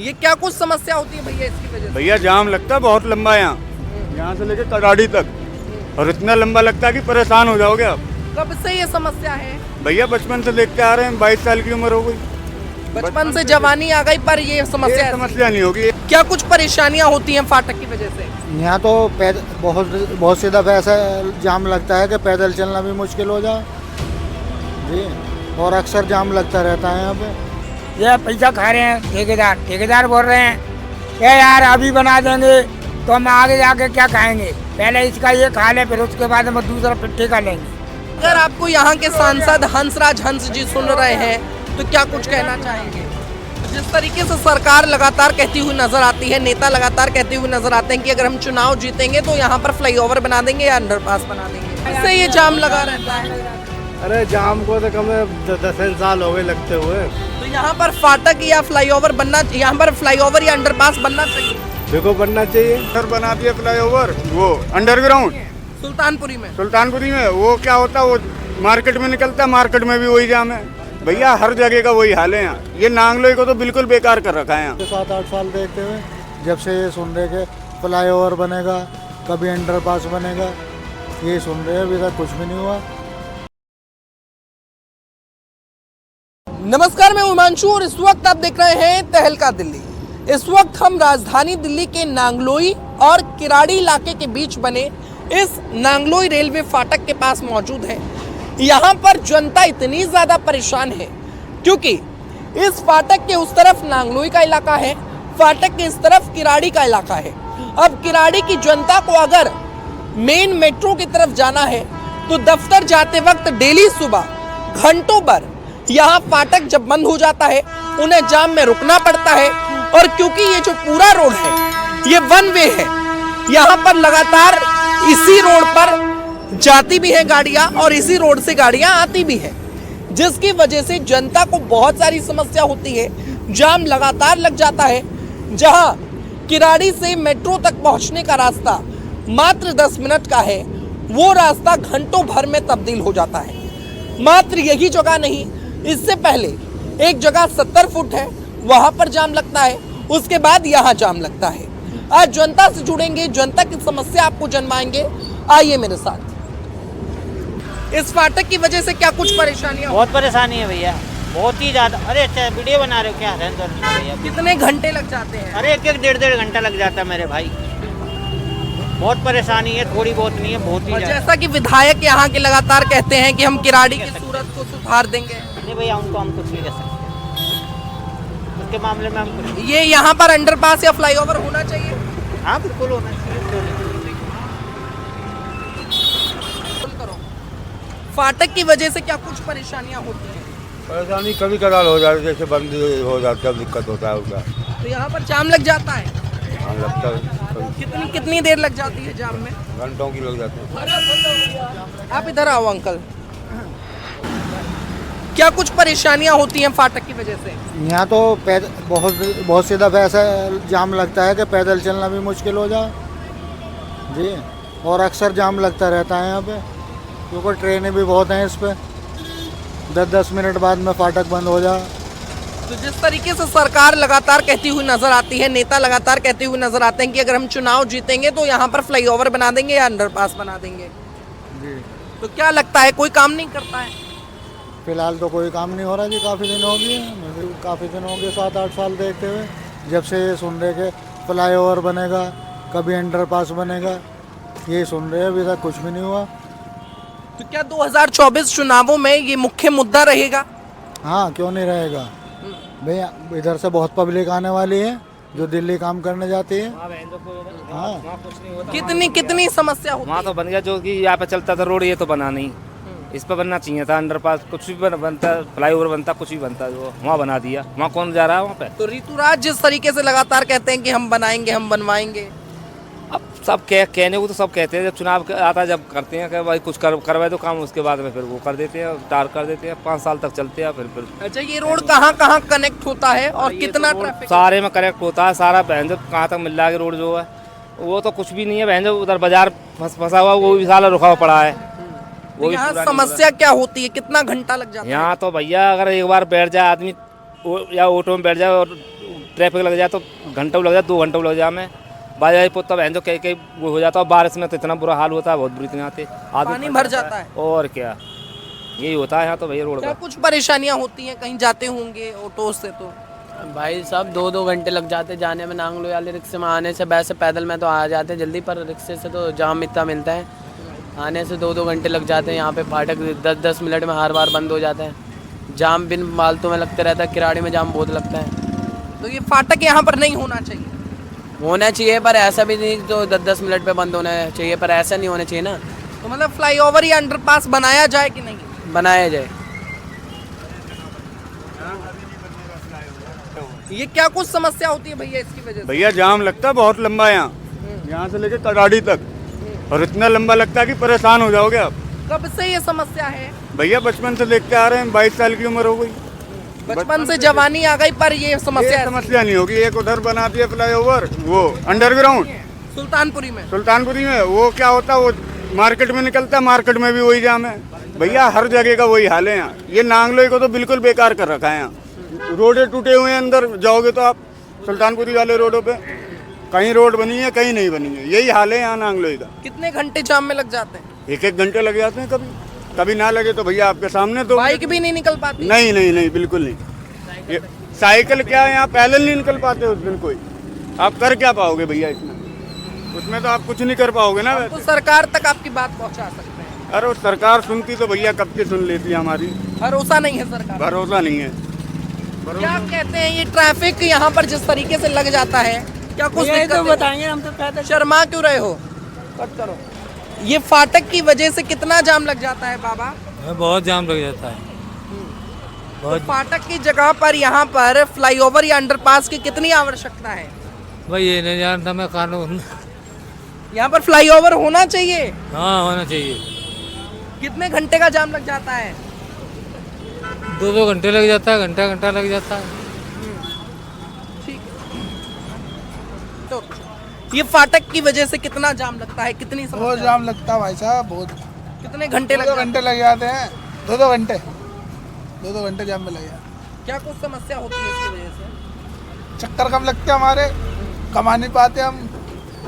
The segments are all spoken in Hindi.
ये क्या कुछ समस्या होती है भैया इसकी वजह से? भैया जाम लगता है बहुत लंबा यहाँ से लेके कराड़ी तक, और इतना लंबा लगता है कि परेशान हो जाओगे आप। कब से ये समस्या है? भैया बचपन से देखते आ रहे हैं, 22 साल की उम्र हो गई। बचपन से जवानी आ गई पर ये समस्या नहीं होगी। क्या कुछ परेशानियां होती हैं फाटक की वजह से? यहाँ तो बहुत सी दफ़ा ऐसा जाम लगता है कि पैदल चलना भी मुश्किल हो जाए जी, और अक्सर जाम लगता रहता है यहाँ पे। ये पैसा खा रहे हैं ठेकेदार बोल रहे हैं ये यार अभी बना देंगे तो हम आगे जाके क्या खाएंगे, पहले इसका ये खा ले फिर उसके बाद हम दूसरा फिर ठेका लेंगे। अगर आपको यहाँ के सांसद हंसराज हंस जी सुन रहे हैं तो क्या कुछ कहना चाहेंगे? जिस तरीके से सरकार लगातार कहती हुई नजर आती है, नेता लगातार कहते हुए नजर आते हैं कि अगर हम चुनाव जीतेंगे तो यहाँ पर फ्लाईओवर बना देंगे या अंडरपास बना देंगे, इससे ये जाम लगा रहता है। अरे जाम को तो कम 10 साल हो गए लगते हुए। तो यहाँ पर फाटक या फ्लाईओवर बनना, यहाँ पर फ्लाईओवर या अंडरपास बनना चाहिए। देखो बनना चाहिए। सर बना दिया फ्लाईओवर, वो अंडरग्राउंड सुल्तानपुरी में वो क्या होता है, वो मार्केट में निकलता है, मार्केट में भी वही जाम है भैया, हर जगह का वही हाल है यहाँ। ये नांगलोई को तो बिल्कुल बेकार कर रखा है यहाँ। 7-8 साल देखते हुए जब से ये सुन रहे कि फ्लाईओवर बनेगा, कभी अंडरपास बनेगा, ये सुन रहे हैं, अभी तक कुछ भी नहीं हुआ। नमस्कार, मैं हिमांशु और इस वक्त आप देख रहे हैं तहलका दिल्ली। इस वक्त हम राजधानी दिल्ली के नांगलोई और किराड़ी इलाके के बीच बने इस नांगलोई रेलवे फाटक के पास मौजूद हैं। यहाँ पर जनता इतनी ज़्यादा परेशान है क्योंकि इस फाटक के उस तरफ नांगलोई का इलाका है, फाटक के इस तरफ किराड़ी का इलाका है। अब किराड़ी की जनता को अगर मेन मेट्रो की तरफ जाना है तो दफ्तर जाते वक्त डेली सुबह घंटों भर यहाँ फाटक जब बंद हो जाता है उन्हें जाम में रुकना पड़ता है। और क्योंकि ये जो पूरा रोड है ये वन वे है, यहाँ पर लगातार इसी रोड पर जाती भी है गाड़ियां और इसी रोड से गाड़ियां आती भी है, जिसकी वजह से जनता को बहुत सारी समस्या होती है। जाम लगातार लग जाता है। जहां किराड़ी से मेट्रो तक पहुंचने का रास्ता मात्र 10 मिनट का है, वो रास्ता घंटों भर में तब्दील हो जाता है। मात्र यही जगह नहीं, इससे पहले एक जगह 70 फुट है, वहां पर जाम लगता है, उसके बाद यहाँ जाम लगता है। आज जनता से जुड़ेंगे, जनता की समस्या आपको जनवाएंगे, आइए मेरे साथ। इस फाटक की वजह से क्या कुछ परेशानियां? बहुत परेशानी है भैया, बहुत ही ज्यादा। अरे अच्छा वीडियो बना रहे हो क्या? भैया कितने घंटे लग जाते हैं? अरे एक 1.5 घंटा लग जाता है मेरे भाई। बहुत परेशानी है, थोड़ी बहुत नहीं है, बहुत ही और ज्यादा। जैसा कि विधायक यहाँ के लगातार कहते हैं कि हम किराड़ी की सूरत को सुधार देंगे। नहीं भैया, उनको हम कुछ नहीं कर सकते उसके मामले में। हम कुछ ये यहाँ पर अंडरपास या फ्लाईओवर होना चाहिए। हाँ बिल्कुल होना चाहिए। फाटक की वजह से क्या कुछ परेशानियां होती हैं? परेशानी कभी कदार हो जाती है, जैसे बंद हो जाता है, दिक्कत होता है उसका। तो यहाँ पर जाम लग जाता है। हाँ लगता है। कितनी देर लग जाती है जाम में? घंटों की लग जाती है। आप इधर आओ अंकल। क्या कुछ परेशानियां होती हैं फाटक की वजह से? यहाँ तो बहुत सी दफ़ा ऐसा जाम लगता है कि पैदल चलना भी मुश्किल हो जाए जी, और अक्सर जाम लगता रहता है यहाँ पे, क्योंकि ट्रेनें भी बहुत हैं इस पे। 10-10 मिनट बाद में फाटक बंद हो जाए। तो जिस तरीके से सरकार लगातार कहती हुई नजर आती है, नेता लगातार कहते हुए नजर आते हैं कि अगर हम चुनाव जीतेंगे तो यहाँ पर फ्लाईओवर बना देंगे या अंडरपास बना देंगे जी, तो क्या लगता है कोई काम नहीं करता है? फिलहाल तो कोई काम नहीं हो रहा जी, काफ़ी दिन हो गए, मुझे काफ़ी दिन हो गए 7-8 साल देखते हुए जब से ये सुन रहे कि फ्लाईओवर बनेगा, कभी अंडरपास बनेगा, ये सुन रहे हैं, अभी तक कुछ भी नहीं हुआ। तो क्या 2024 चुनावों में ये मुख्य मुद्दा रहेगा? हाँ क्यों नहीं रहेगा भैया, इधर से बहुत पब्लिक आने वाली है जो दिल्ली काम करने जाती है। हाँ कितनी समस्या होती वहाँ तो बन गया, जो कि यहाँ पे चलता था रोड, ये तो बना नहीं। इस पर बनना चाहिए था अंडरपास, कुछ भी बनता, फ्लाईओवर बनता, कुछ भी बनता, जो वहाँ बना दिया। वहाँ कौन जा रहा है वहाँ पे? तो ऋतुराज जिस तरीके से लगातार कहते हैं कि हम बनाएंगे, हम बनवाएंगे, अब सब कहने को तो सब कहते हैं, जब चुनाव आता है, जब करते हैं कि भाई कुछ करवाए तो काम, उसके बाद में फिर वो कर देते हैं, टार कर देते हैं, 5 साल तक चलते हैं। फिर अच्छा ये रोड कहाँ कहाँ कनेक्ट होता है और कितना ट्रैफिक? सारे में कनेक्ट होता है, सारा बहन जो कहाँ तक मिल रहा है रोड जो है वो तो कुछ भी नहीं है। बहन जो उधर बाजार फंसा हुआ वो भी सारा रुका हुआ पड़ा है। वो यहाँ समस्या क्या होती है, कितना घंटा लग जाता है? यहाँ तो भैया अगर एक बार बैठ जाए आदमी या ऑटो में बैठ जाए और ट्रैफिक लग जाए तो घंटों लग जाए, 2 घंटों लग जाए हमें बाजार पर, तब जो कहीं कहीं वो हो जाता है। बारिश में तो इतना बुरा हाल होता है, बहुत बुरी तरह से पानी भर जाता है। और क्या, यही होता है यहाँ तो भैया रोड क्या पर। कुछ परेशानियां होती हैं, कहीं जाते होंगे ऑटो से तो? भाई साहब 2-2 घंटे लग जाते जाने में, नांगलो वाले रिक्शे में आने से। वैसे पैदल में तो आ जाते जल्दी, पर रिक्शे से तो जाम इतना मिलता है, आने से 2-2 घंटे लग जाते हैं। यहाँ पे फाटक 10-10 मिनट में हर बार बंद हो जाता है, जाम बिन फालतू में लगते रहता है। किराड़ी में जाम बहुत लगता है। तो ये फाटक यहाँ पर नहीं होना चाहिए। होना चाहिए, पर ऐसा भी नहीं तो 10-10 मिनट पे बंद होना चाहिए, पर ऐसा नहीं होना चाहिए ना। तो मतलब फ्लाईओवर या अंडरपास बनाया जाए कि नहीं? बनाया जाए। ये क्या कुछ समस्या होती है भैया इसकी वजह से? भैया जाम लगता है बहुत लंबा यहाँ, यहाँ से लेके कड़ाड़ी तक, और इतना लंबा लगता है कि परेशान हो जाओगे आप। कब से ये समस्या है? भैया बचपन से देखते आ रहे हैं, 22 साल की उम्र हो गई। बचपन से जवानी आ गई, पर ये समस्या ये समस्या नहीं होगी। एक उधर बना दिया फ्लाईओवर, वो अंडरग्राउंड सुल्तानपुरी में। सुल्तानपुरी में, वो क्या होता है, वो मार्केट में निकलता है, मार्केट में भी वही जाम है। भैया हर जगह का वही हाल है यहाँ। ये नांगलोई को तो बिल्कुल बेकार कर रखा है यहाँ। रोडे टूटे हुए हैं, अंदर जाओगे तो आप सुल्तानपुरी वाले रोडों पे कहीं रोड बनी है, कहीं नहीं बनी है। यही हाल है यहाँ नांगलोई का। कितने घंटे जाम में लग जाते हैं? 1-1 घंटे लग जाते हैं, कभी कभी ना लगे तो भैया आपके सामने तो बाइक भी नहीं निकल पाती? नहीं नहीं नहीं, बिल्कुल नहीं। ये साइकिल क्या है, यहाँ पैदल नहीं निकल पाते उस दिन कोई। आप कर क्या पाओगे भैया इसमें? उसमें तो आप कुछ नहीं कर पाओगे ना। तो सरकार तक आपकी बात पहुंचा सकते हैं। अरे वो सरकार सुनती तो भैया कब की सुन लेती है हमारी। भरोसा नहीं है सरकार? भरोसा नहीं है। क्या कहते हैं, ये ट्रैफिक यहाँ पर जिस तरीके से लग जाता है, क्या कुछ दिक्कत बताएंगे? हम तो पैदल शर्मा क्यों रहे हो? कट करो। ये फाटक की वजह से कितना जाम लग जाता है बाबा? बहुत जाम लग जाता है। तो फाटक की जगह पर यहाँ पर फ्लाईओवर या अंडरपास की कितनी आवश्यकता है? भाई ये नहीं जानता मैं, कानून यहाँ पर फ्लाईओवर होना चाहिए। हाँ होना चाहिए। कितने घंटे का जाम लग जाता है? 2-2 घंटे लग जाता है, घंटा लग जाता है। ठीक है। तो ये फाटक की वजह से कितना जाम लगता है, कितनी समस्या? बहुत जाम लगता है भाई साहब, बहुत। कितने घंटे 2-2 घंटे लग जाते हैं, 2-2 घंटे 2-2 घंटे जाम में लग जाते हैं। क्या कुछ समस्या होती है इसकी वजह से? चक्कर कम लगते हैं हमारे, कमा नहीं पाते हम।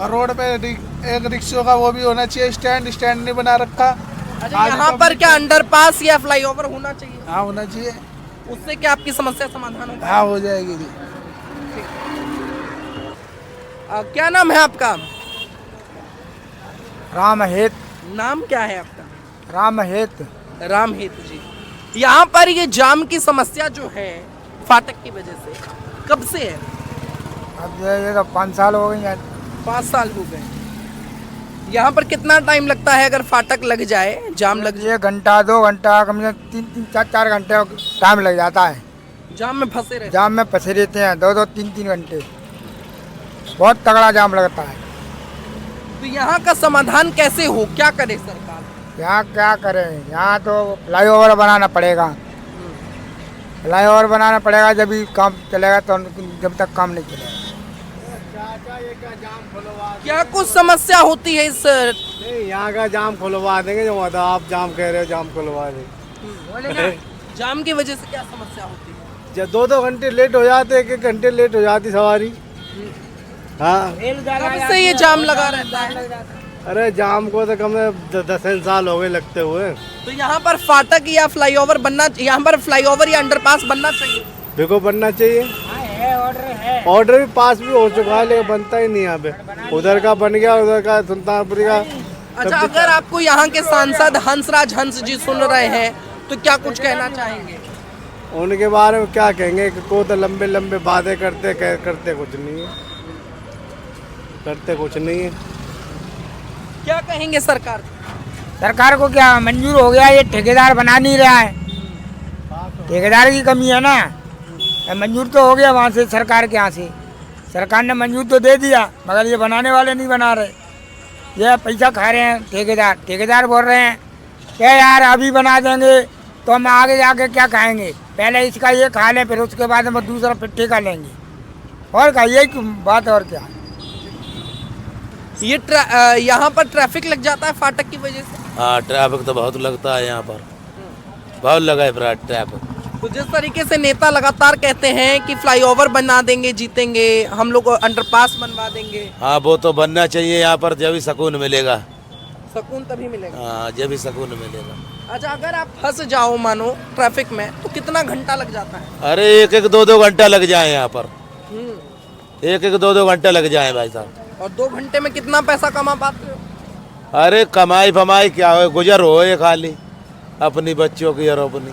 और रोड पे एक रिक्शों का वो भी होना चाहिए, स्टैंड नहीं बना रखा। अच्छा, यहाँ पर क्या अंडरपास या फ्लाईओवर होना चाहिए? हाँ होना चाहिए, उससे क्या आपकी समस्या समाधान होगा? हाँ हो जाएगी जी। क्या नाम है आपका? रामहेत। नाम क्या है आपका? रामहेत। रामहेत जी। यहाँ पर ये जाम की समस्या जो है फाटक की वजह से कब से है? अब ये तो 5 साल हो गए हैं। 5 साल हो गए। यहाँ पर कितना टाइम लगता है अगर फाटक लग जाए, जाम लग जाए? 1 घंटा 2 घंटा, कम से कम 3-3 4-4 घंटे टाइम लग जाता है। जाम में फंसे रहते? जाम में फंसे रहते हैं 2-2 3-3 घंटे, बहुत तगड़ा जाम लगता है। तो यहाँ का समाधान कैसे हो, क्या करे सरकार? यहाँ क्या करें, यहाँ तो फ्लाईओवर बनाना पड़ेगा। फ्लाईओवर बनाना पड़ेगा, जब भी काम चलेगा, तो जब तक काम नहीं चलेगा। क्या कुछ समस्या होती है इस? नहीं, यहाँ का जाम खुलवा देंगे, जो मतलब आप जाम कह रहे हो, जाम खुलवा देंगे। जाम की वजह से क्या समस्या होती है? जब 2-2 घंटे लेट हो जाते, 1-1 घंटे लेट हो जाती सवारी। हाँ, कब से ये जाम लगा रहता है? अरे जाम को तो कम 10 साल हो गए लगते हुए। तो यहाँ पर फाटक या फ्लाईओवर बनना, यहाँ पर फ्लाईओवर या अंडरपास बनना चाहिए। देखो बनना चाहिए, ऑर्डर भी पास भी हो चुका है, लेकिन बनता ही नहीं यहाँ पे। उधर का बन गया, उधर का सुल्तानपुरी का। अच्छा, अगर आपको यहाँ के सांसद हंसराज हंस जी सुन रहे हैं तो क्या कुछ कहना चाहेंगे? उनके बारे में क्या कहेंगे, को तो लंबे लंबे वादे करते कुछ नहीं है, करते कुछ नहीं है। क्या कहेंगे सरकार? सरकार को क्या मंजूर हो गया, ये ठेकेदार बना नहीं रहा है, ठेकेदार की कमी है ना। मंजूर तो हो गया वहाँ से, सरकार के यहाँ से, सरकार ने मंजूर तो दे दिया, मगर ये बनाने वाले नहीं बना रहे। ये पैसा खा रहे हैं ठेकेदार बोल रहे हैं कि यार अभी बना देंगे तो हम आगे जाके क्या खाएंगे, पहले इसका ये खा लें, फिर उसके बाद हम दूसरा फिर ठेका लेंगे। और क्या, यही बात, और क्या। ये यहाँ पर ट्रैफिक लग जाता है फाटक की वजह से? हाँ, ट्रैफिक तो बहुत लगता है यहाँ पर, बहुत लगा है ट्रैफिक। तो जिस तरीके से नेता लगातार कहते हैं कि फ्लाईओवर बना देंगे, जीतेंगे, हम लोग अंडरपास बनवा देंगे, हाँ वो तो बनना चाहिए यहाँ पर, जब भी सुकून मिलेगा। सुकून तभी मिलेगा। हाँ जब भी सुकून मिलेगा। अच्छा, अगर आप फंस जाओ मानो ट्रैफिक में तो कितना घंटा लग जाता है? अरे एक एक दो दो घंटा लग जाए यहाँ पर, एक एक दो दो घंटे लग जाए भाई साहब। और 2 घंटे में कितना पैसा कमा पाते हो? अरे कमाई फमाई क्या हो, गुजर हो ये खाली अपनी बच्चों की और अपनी।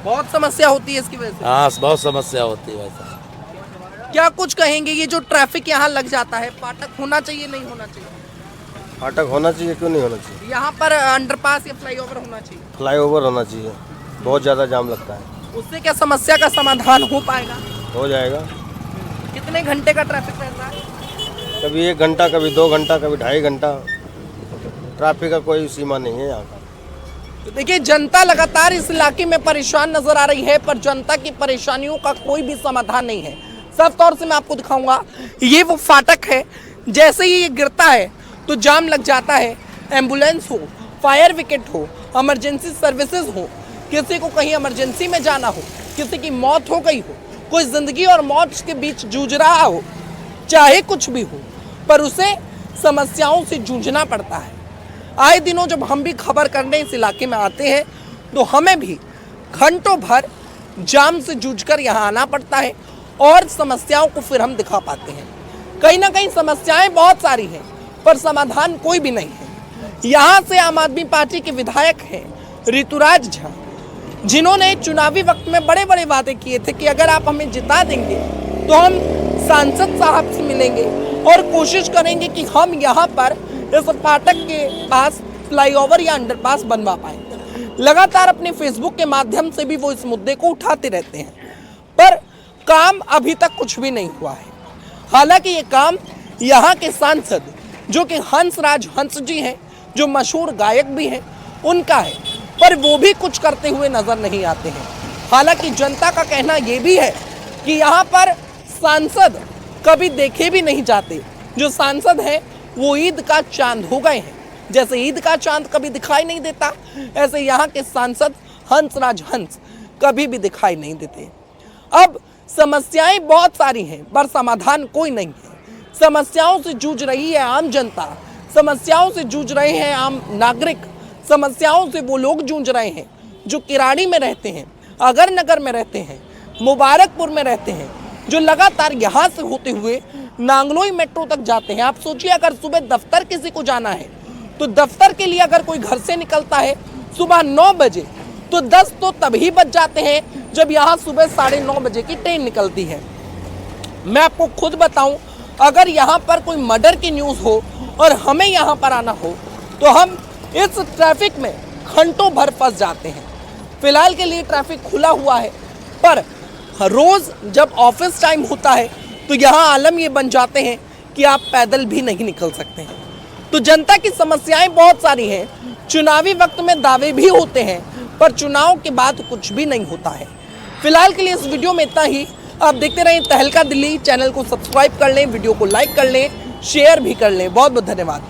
बहुत समस्या होती है इसकी वजह से। हाँ बहुत समस्या होती है भाई साहब। क्या कुछ कहेंगे, ये जो ट्रैफिक यहाँ लग जाता है, फाटक होना चाहिए नहीं होना चाहिए? फाटक होना चाहिए, क्यों नहीं होना चाहिए? यहाँ पर अंडरपास या फ्लाईओवर होना चाहिए? फ्लाईओवर होना चाहिए, बहुत ज़्यादा जाम लगता है। उससे क्या समस्या का समाधान हो पाएगा? हो जाएगा। कितने घंटे का ट्रैफिक रहता है? कभी 1 घंटा, कभी 2 घंटा, कभी 2.5 घंटा। ट्रैफिक का कोई सीमा नहीं है यहाँ का। तो देखिए, जनता लगातार इस इलाके में परेशान नजर आ रही है, पर जनता की परेशानियों का कोई भी समाधान नहीं है। साफ तौर से मैं आपको दिखाऊंगा, ये वो फाटक है, जैसे ही ये गिरता है तो जाम लग जाता है। एम्बुलेंस हो, फायर विकेट हो, इमरजेंसी सर्विसेज हो, किसी को कहीं इमरजेंसी में जाना हो, किसी की मौत हो गई हो, कोई जिंदगी और मौत के बीच जूझ रहा हो, चाहे कुछ भी हो, पर उसे समस्याओं से जूझना पड़ता है। आए दिनों जब हम भी खबर करने इस इलाके में आते हैं तो हमें भी घंटों भर जाम से जूझकर यहाँ आना पड़ता है और समस्याओं को फिर हम दिखा पाते हैं। कहीं ना कहीं समस्याएं बहुत सारी हैं, पर समाधान कोई भी नहीं है। यहाँ से आम आदमी पार्टी के विधायक हैं ऋतुराज झा, जिन्होंने चुनावी वक्त में बड़े बड़े वादे किए थे कि अगर आप हमें जिता देंगे तो हम सांसद साहब से मिलेंगे और कोशिश करेंगे कि हम यहाँ पर इस फाटक के पास फ्लाईओवर या अंडरपास बनवा पाएंगे। लगातार अपने फेसबुक के माध्यम से भी वो इस मुद्दे को उठाते रहते हैं, पर काम अभी तक कुछ भी नहीं हुआ है। हालांकि ये काम यहाँ के सांसद जो कि हंसराज हंस जी हैं, जो मशहूर गायक भी हैं, उनका है, पर वो भी कुछ करते हुए नजर नहीं आते हैं। हालांकि जनता का कहना ये भी है कि यहाँ पर सांसद कभी देखे भी नहीं जाते। जो सांसद हैं वो ईद का चांद हो गए हैं। जैसे ईद का चांद कभी दिखाई नहीं देता, ऐसे यहाँ के सांसद हंसराज हंस कभी भी दिखाई नहीं देते। अब समस्याएं बहुत सारी हैं, पर समाधान कोई नहीं है। समस्याओं से जूझ रही है आम जनता, समस्याओं से जूझ रहे हैं आम नागरिक, समस्याओं से वो लोग जूझ रहे हैं जो किराड़ी में रहते हैं, अगर नगर में रहते हैं, मुबारकपुर में रहते हैं, जो लगातार यहाँ से होते हुए नांगलोई मेट्रो तक जाते हैं। आप सोचिए, अगर सुबह दफ्तर किसी को जाना है तो दफ्तर के लिए अगर कोई घर से निकलता है सुबह 9 बजे तो 10 तो तभी बज जाते हैं जब यहाँ सुबह 9:30 बजे की ट्रेन निकलती है। मैं आपको खुद बताऊं, अगर यहाँ पर कोई मर्डर की न्यूज़ हो और हमें यहाँ पर आना हो तो हम इस ट्रैफिक में घंटों भर फंस जाते हैं। फिलहाल के लिए ट्रैफिक खुला हुआ है, पर रोज़ जब ऑफिस टाइम होता है तो यहाँ आलम ये बन जाते हैं कि आप पैदल भी नहीं निकल सकते हैं। तो जनता की समस्याएं बहुत सारी हैं। चुनावी वक्त में दावे भी होते हैं, पर चुनाव के बाद कुछ भी नहीं होता है। फिलहाल के लिए इस वीडियो में इतना ही। आप देखते रहें तहलका दिल्ली। चैनल को सब्सक्राइब कर लें, वीडियो को लाइक कर लें, शेयर भी कर लें। बहुत बहुत धन्यवाद।